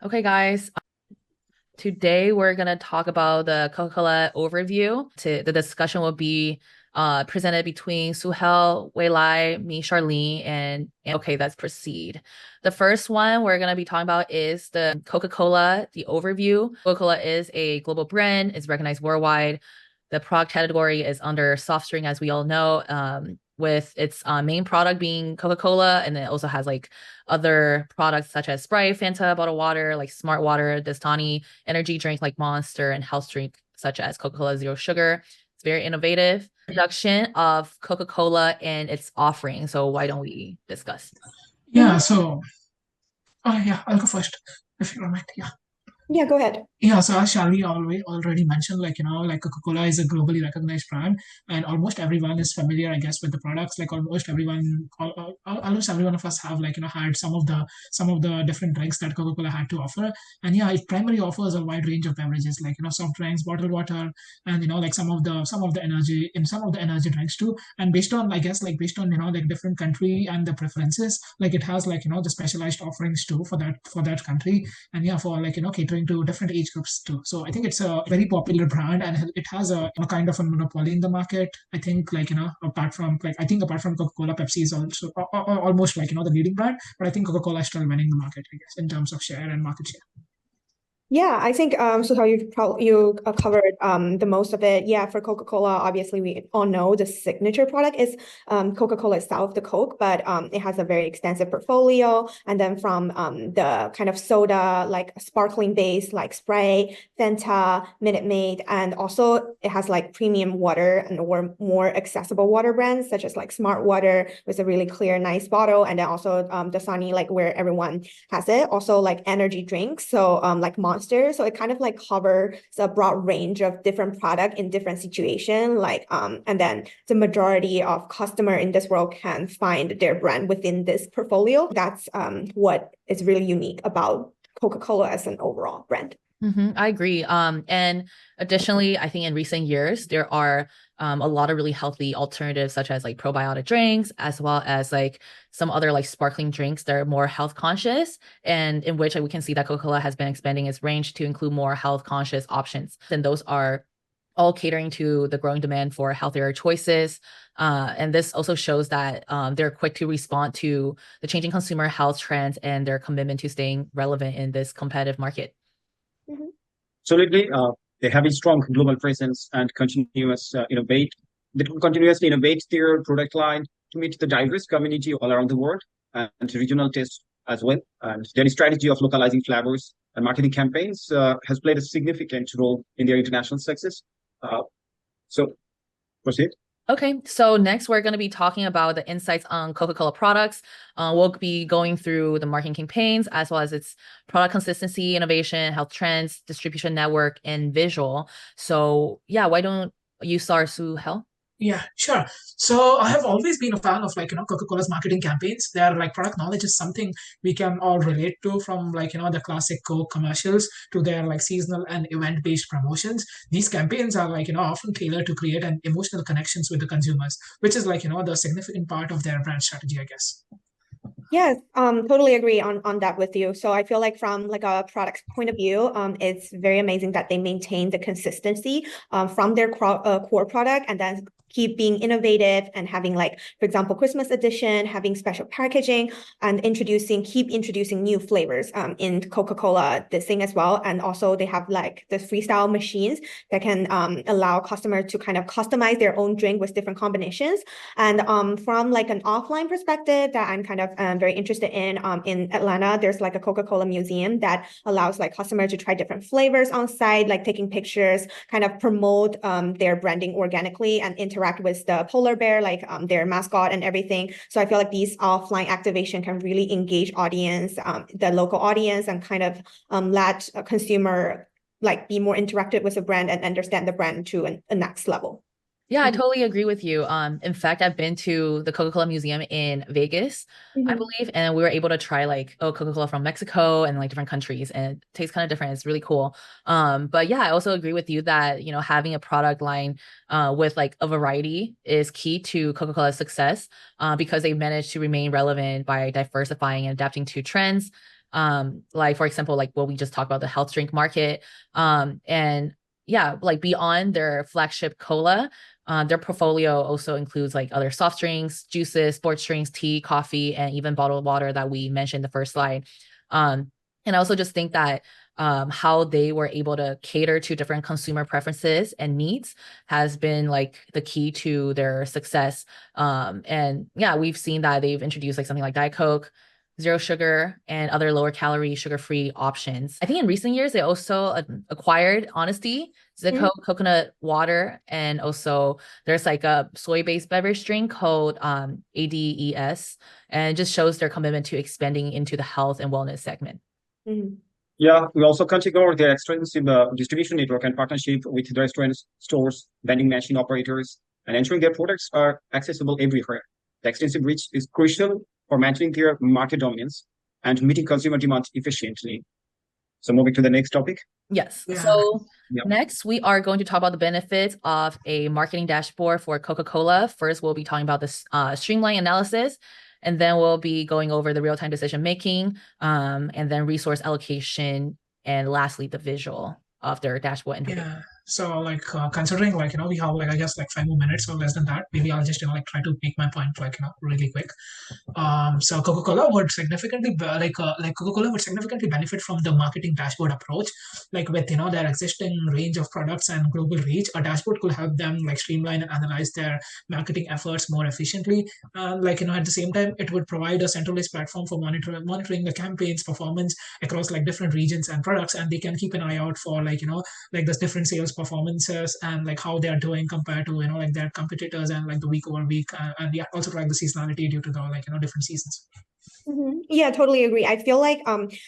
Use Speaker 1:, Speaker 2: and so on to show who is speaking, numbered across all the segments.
Speaker 1: Okay, guys. Today we're gonna talk about the Coca-Cola overview. The discussion will be presented between Suhel, Wei Lai, me, Charlene, and okay, let's proceed. The first one we're gonna be talking about is the Coca-Cola, the overview. Coca-Cola is a global brand, it's recognized worldwide. The product category is under soft drink, as we all know, with its main product being Coca-Cola, and it also has like other products such as Sprite, Fanta, bottled water, like Smart Water, Dasani, energy drink like Monster, and health drink such as Coca-Cola Zero Sugar. It's very innovative production of Coca-Cola and its offering. So why don't we discuss?
Speaker 2: Yeah, so yeah, I'll go first if you don't mind. Yeah.
Speaker 3: Yeah, go ahead.
Speaker 2: Yeah, so as Shalvi already mentioned, like Coca-Cola is a globally recognized brand, and almost everyone is familiar, I guess, with the products. Like almost every one of us have had some of the different drinks that Coca-Cola had to offer. And yeah, it primarily offers a wide range of beverages, like soft drinks, bottled water, and like some of the energy drinks too. And based on, I guess, based on like different country and the preferences, like it has the specialized offerings too for that country, and yeah, for catering to different age groups too. So I think it's a very popular brand, and it has a kind of a monopoly in the market. I think apart from Coca-Cola, Pepsi is also almost the leading brand, but I think Coca-Cola is still winning the market, I guess, in terms of share and market share.
Speaker 3: Yeah, I think so. How you covered the most of it. Yeah, for Coca-Cola, obviously we all know the signature product is Coca-Cola itself, the Coke, but it has a very extensive portfolio. And then from the kind of soda, like sparkling base, like Sprite, Fanta, Minute Maid, and also it has like premium water and or more accessible water brands such as like Smart Water with a really clear, nice bottle, and then also Dasani, like where everyone has it. Also like energy drinks, so like Monster. So it kind of like covers a broad range of different product in different situation. Like and then the majority of customer in this world can find their brand within this portfolio. That's what is really unique about Coca-Cola as an overall brand.
Speaker 1: I agree. And additionally, I think in recent years, there are a lot of really healthy alternatives, such as like probiotic drinks, as well as like some other like sparkling drinks that are more health conscious, and in which like, we can see that Coca-Cola has been expanding its range to include more health conscious options. And those are all catering to the growing demand for healthier choices. And this also shows that they're quick to respond to the changing consumer health trends and their commitment to staying relevant in this competitive market.
Speaker 3: Mhm.
Speaker 4: Absolutely. They have a strong global presence and They continuously innovate their product line to meet the diverse community all around the world and regional tastes as well. And their strategy of localizing flavors and marketing campaigns has played a significant role in their international success. Uh, so proceed.
Speaker 1: Okay, so next we're going to be talking about the insights on Coca-Cola products. We'll be going through the marketing campaigns as well as its product consistency, innovation, health trends, distribution network, and visual. So yeah, why don't you start, Su Hel?
Speaker 2: Yeah, sure. So I have always been a fan of Coca-Cola's marketing campaigns. Their product knowledge is something we can all relate to, from the classic Coke commercials to their seasonal and event-based promotions. These campaigns are often tailored to create an emotional connections with the consumers, which is the significant part of their brand strategy, I guess.
Speaker 3: Yes, totally agree on that with you. So I feel like from like a product point of view, it's very amazing that they maintain the consistency from their core product and then keep being innovative and having like, for example, Christmas edition, having special packaging and keep introducing new flavors in Coca-Cola this thing as well. And also they have like the freestyle machines that can allow customers to kind of customize their own drink with different combinations. And from like an offline perspective that I'm kind of very interested in Atlanta, there's like a Coca-Cola museum that allows like customers to try different flavors on site, like taking pictures, kind of promote their branding organically and interact with the polar bear, like their mascot and everything. So I feel like these offline activation can really engage audience, the local audience, and kind of let a consumer like be more interactive with the brand and understand the brand to a next level.
Speaker 1: Yeah, I totally agree with you. In fact, I've been to the Coca-Cola Museum in Vegas, I
Speaker 3: Mhm.
Speaker 1: believe, and we were able to try like Coca-Cola from Mexico and like different countries, and it tastes kind of different. It's really cool. But yeah, I also agree with you that having a product line with like a variety is key to Coca-Cola's success because they managed to remain relevant by diversifying and adapting to trends. Like for example, like what we just talked about, the health drink market. And yeah, like beyond their flagship cola, their portfolio also includes like other soft drinks, juices, sports drinks, tea, coffee, and even bottled water that we mentioned in the first slide. And I also just think that how they were able to cater to different consumer preferences and needs has been like the key to their success. And yeah, we've seen that they've introduced like something like Diet Coke, zero sugar, and other lower calorie, sugar-free options. I think in recent years, they also acquired Honesty, Zico coconut water, and also there's like a soy-based beverage drink called ADES, and it just shows their commitment to expanding into the health and wellness segment.
Speaker 4: Yeah, we also configure their extensive distribution network and partnership with the restaurants, stores, vending machine operators, and ensuring their products are accessible everywhere. The extensive reach is crucial for maintaining their market dominance and meeting consumer demand efficiently. So moving to the next topic.
Speaker 1: Yes.
Speaker 2: Yeah.
Speaker 1: So
Speaker 4: Yeah.
Speaker 1: next, we are going to talk about the benefits of a marketing dashboard for Coca-Cola. First, we'll be talking about this streamline analysis, and then we'll be going over the real-time decision making, and then resource allocation, and lastly, the visual of their dashboard interface.
Speaker 2: Yeah. So like considering like we have like I guess like 5 more minutes or less than that. Maybe I'll just like try to make my point like really quick. So Coca-Cola would significantly Coca-Cola would significantly benefit from the marketing dashboard approach. Like with their existing range of products and global reach, a dashboard could help them like streamline and analyze their marketing efforts more efficiently. Like at the same time, it would provide a centralized platform for monitoring the campaign's performance across like different regions and products, and they can keep an eye out for like the different sales performances and like how they are doing compared to like their competitors and like the week over week, and yeah, also track the seasonality due to the different seasons.
Speaker 3: Yeah, totally agree. I feel like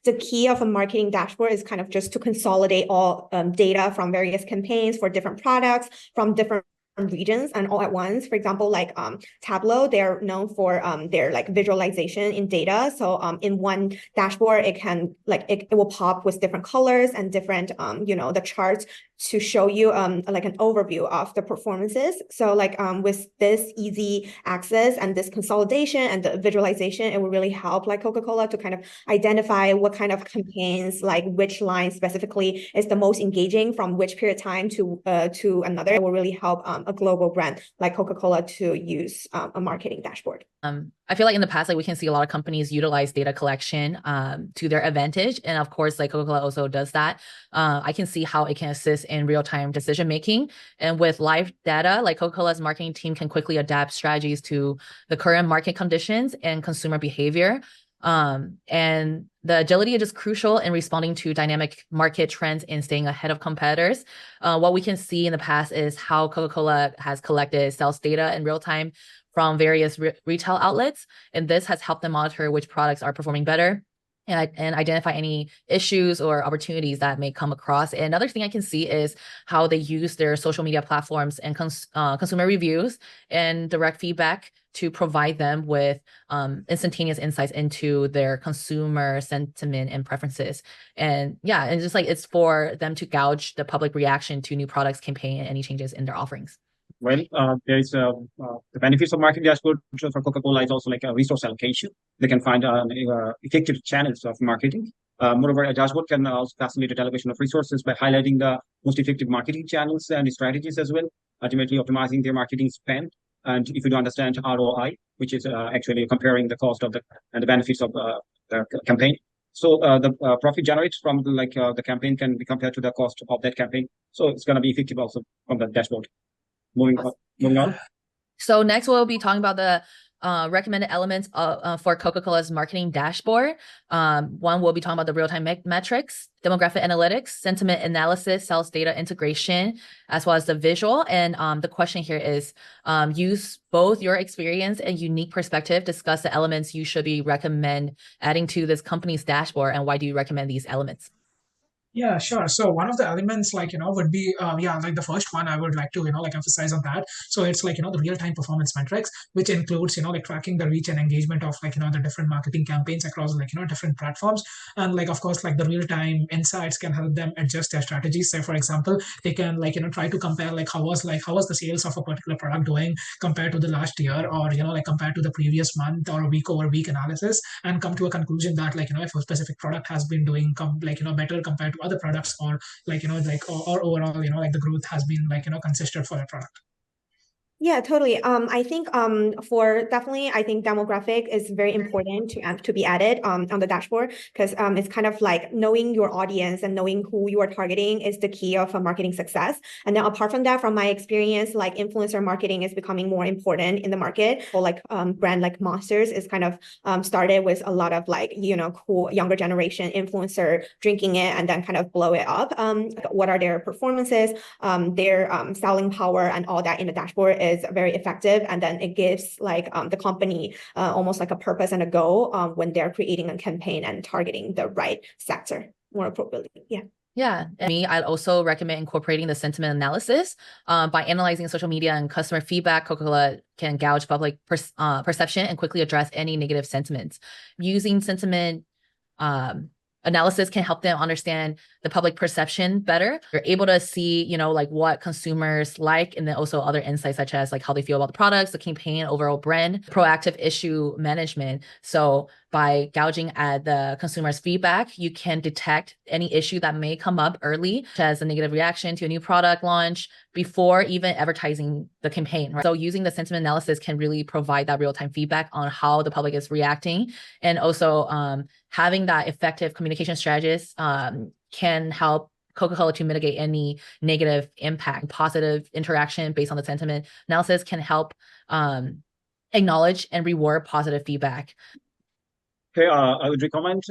Speaker 3: the key of a marketing dashboard is kind of just to consolidate all data from various campaigns for different products from different regions and all at once. For example, like Tableau, they're known for their like visualization in data. So in one dashboard, it can like it will pop with different colors and different the charts to show you like an overview of the performances. So like with this easy access and this consolidation and the visualization, it will really help like Coca-Cola to kind of identify what kind of campaigns, like which line specifically is the most engaging from which period of time to another. It will really help a global brand like Coca-Cola to use a marketing dashboard.
Speaker 1: I feel like in the past, like we can see a lot of companies utilize data collection to their advantage. And of course, like Coca-Cola also does that. I can see how it can assist in real-time decision making. And with live data, like Coca-Cola's marketing team can quickly adapt strategies to the current market conditions and consumer behavior. And the agility is just crucial in responding to dynamic market trends and staying ahead of competitors. What we can see in the past is how Coca-Cola has collected sales data in real time from various retail outlets, and this has helped them monitor which products are performing better and identify any issues or opportunities that may come across. And another thing I can see is how they use their social media platforms and consumer reviews and direct feedback to provide them with instantaneous insights into their consumer sentiment and preferences. And yeah, and just like it's for them to gauge the public reaction to new products, campaign, and any changes in their offerings.
Speaker 4: Well, there is the benefits of marketing dashboard for Coca-Cola is also like a resource allocation. They can find effective channels of marketing. Moreover, a dashboard can also facilitate allocation of resources by highlighting the most effective marketing channels and strategies as well, ultimately optimizing their marketing spend. And if you do understand ROI, which is actually comparing the cost of and the benefits of the campaign. So the profit generated from the campaign can be compared to the cost of that campaign. So it's going to be effective also from the dashboard. Moving on.
Speaker 1: So next we'll be talking about the recommended elements for Coca-Cola's marketing dashboard. One, we'll be talking about the real-time metrics, demographic analytics, sentiment analysis, sales data integration, as well as the visual. And the question here is, use both your experience and unique perspective, discuss the elements you should be recommend adding to this company's dashboard, and why do you recommend these elements?
Speaker 2: Yeah, sure. So one of the elements, would be, like the first one I would like to, like emphasize on that. So it's like, the real-time performance metrics, which includes, like tracking the reach and engagement of like, the different marketing campaigns across like, different platforms. And like, of course, like the real-time insights can help them adjust their strategies. Say, for example, they can like, try to compare like how was the sales of a particular product doing compared to the last year, or, like compared to the previous month, or a week over week analysis, and come to a conclusion that like, if a specific product has been doing better compared to other products, or like, or overall, like the growth has been like, consistent for that product.
Speaker 3: Yeah, totally. I think for definitely, I think demographic is very important to be added on the dashboard, because it's kind of like knowing your audience and knowing who you are targeting is the key of a marketing success. And then apart from that, from my experience, like influencer marketing is becoming more important in the market. Or like brand like Monsters is kind of started with a lot of like cool younger generation influencer drinking it and then kind of blow it up. What are their performances, their selling power, and all that in the dashboard is very effective, and then it gives like the company almost like a purpose and a goal when they're creating a campaign and targeting the right sector more appropriately.
Speaker 1: Yeah, and me, I'd also recommend incorporating the sentiment analysis. By analyzing social media and customer feedback, Coca-Cola can gauge public perception and quickly address any negative sentiments. Using sentiment analysis can help them understand the public perception better. You're able to see, like what consumers like, and then also other insights such as like how they feel about the products, the campaign, overall brand, proactive issue management. So by gouging at the consumer's feedback, you can detect any issue that may come up early, such as a negative reaction to a new product launch before even advertising the campaign, right? So using the sentiment analysis can really provide that real-time feedback on how the public is reacting. And also having that effective communication strategist can help Coca-Cola to mitigate any negative impact. Positive interaction based on the sentiment analysis can help acknowledge and reward positive feedback.
Speaker 4: Okay, I would recommend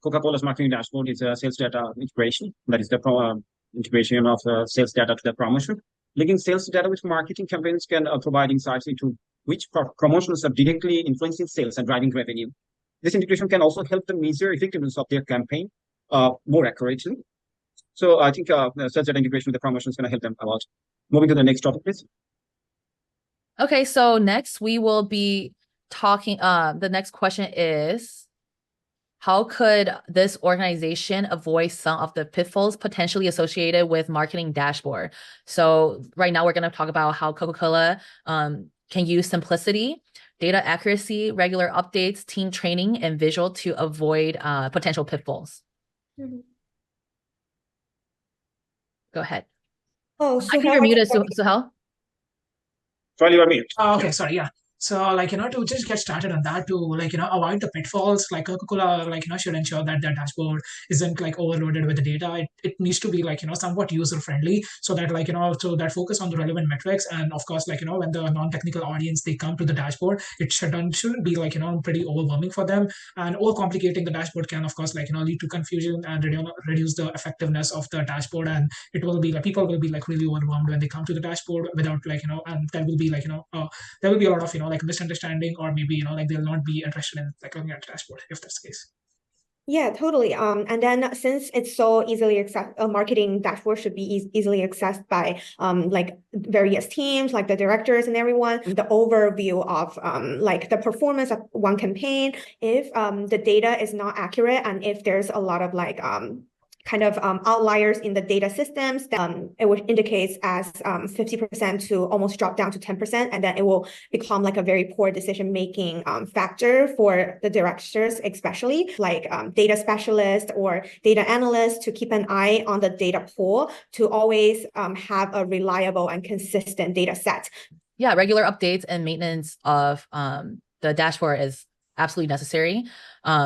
Speaker 4: Coca-Cola's marketing dashboard is a sales data integration. That is the integration of sales data to the promotion. Linking sales data with marketing campaigns can provide insights into which promotions are directly influencing sales and driving revenue. This integration can also help them measure effectiveness of their campaign more accurately. So I think sales data integration with the promotion is going to help them a lot. Moving to the next topic, please.
Speaker 1: Okay, so next we will be talking, the next question is, how could this organization avoid some of the pitfalls potentially associated with marketing dashboard? So right now we're going to talk about how Coca-Cola can use simplicity, data accuracy, regular updates, team training, and visual to avoid potential pitfalls.
Speaker 3: Mm-hmm.
Speaker 1: Go ahead.
Speaker 3: Oh,
Speaker 1: I think you're muted, Suhail.
Speaker 4: Sorry, you are mute.
Speaker 2: Okay, sorry, yeah. So, like, to just get started on that, to like, avoid the pitfalls, like Coca-Cola, like, should ensure that their dashboard isn't like overloaded with the data. It needs to be like, somewhat user friendly, so that like, so that focus on the relevant metrics. And of course, like, when the non-technical audience, they come to the dashboard, it shouldn't be like, pretty overwhelming for them. And overcomplicating the dashboard can, of course, like, lead to confusion and reduce the effectiveness of the dashboard. And it will be like, people will be like really overwhelmed when they come to the dashboard without like, and there will be like, there will be a lot of like misunderstanding, or maybe like they'll not be interested in like looking at the dashboard if that's the case.
Speaker 3: Yeah, totally. And then since it's so easily accessed, a marketing dashboard should be easily accessed by like various teams, like the directors and everyone. The overview of like the performance of one campaign. If the data is not accurate, and if there's a lot of like kind of outliers in the data systems, it would indicate as 50% to almost drop down to 10%, and then it will become like a very poor decision-making factor for the directors, especially like data specialists or data analysts, to keep an eye on the data pool to always have a reliable and consistent data set.
Speaker 1: Yeah, regular updates and maintenance of the dashboard is absolutely necessary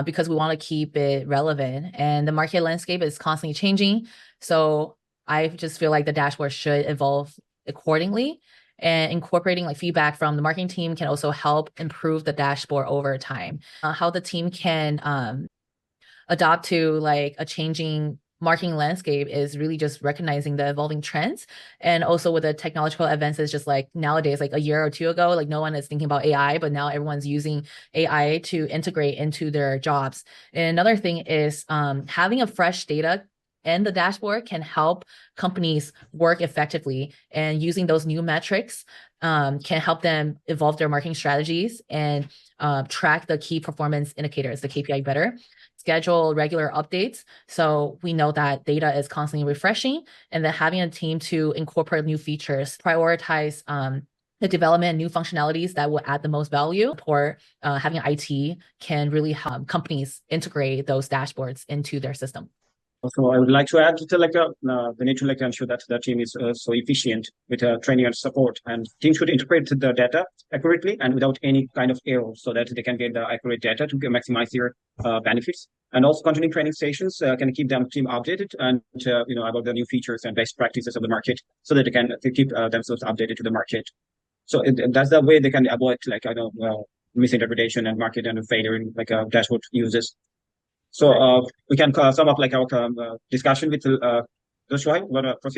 Speaker 1: because we want to keep it relevant, and the market landscape is constantly changing. So I just feel like the dashboard should evolve accordingly, and incorporating like feedback from the marketing team can also help improve the dashboard over time. How the team can adopt to like a changing marketing landscape is really just recognizing the evolving trends. And also with the technological advances, just like nowadays, like a year or two ago, like no one is thinking about AI, but now everyone's using AI to integrate into their jobs. And another thing is having a fresh data and the dashboard can help companies work effectively, and using those new metrics can help them evolve their marketing strategies and track the key performance indicators, the KPI better, schedule regular updates so we know that data is constantly refreshing, and then having a team to incorporate new features, prioritize the development and new functionalities that will add the most value, or having IT can really help companies integrate those dashboards into their system.
Speaker 4: Also, I would like to add to we need to ensure that the team is so efficient with training and support, and team should interpret the data accurately and without any kind of error, so that they can get the accurate data to maximize their benefits. And also, continuing training sessions can keep them team updated and about the new features and best practices of the market, so that they can keep themselves updated to the market. So that's the way they can avoid misinterpretation and market and failure in dashboard uses. So we can sum up our discussion with Shoaib. Proceed.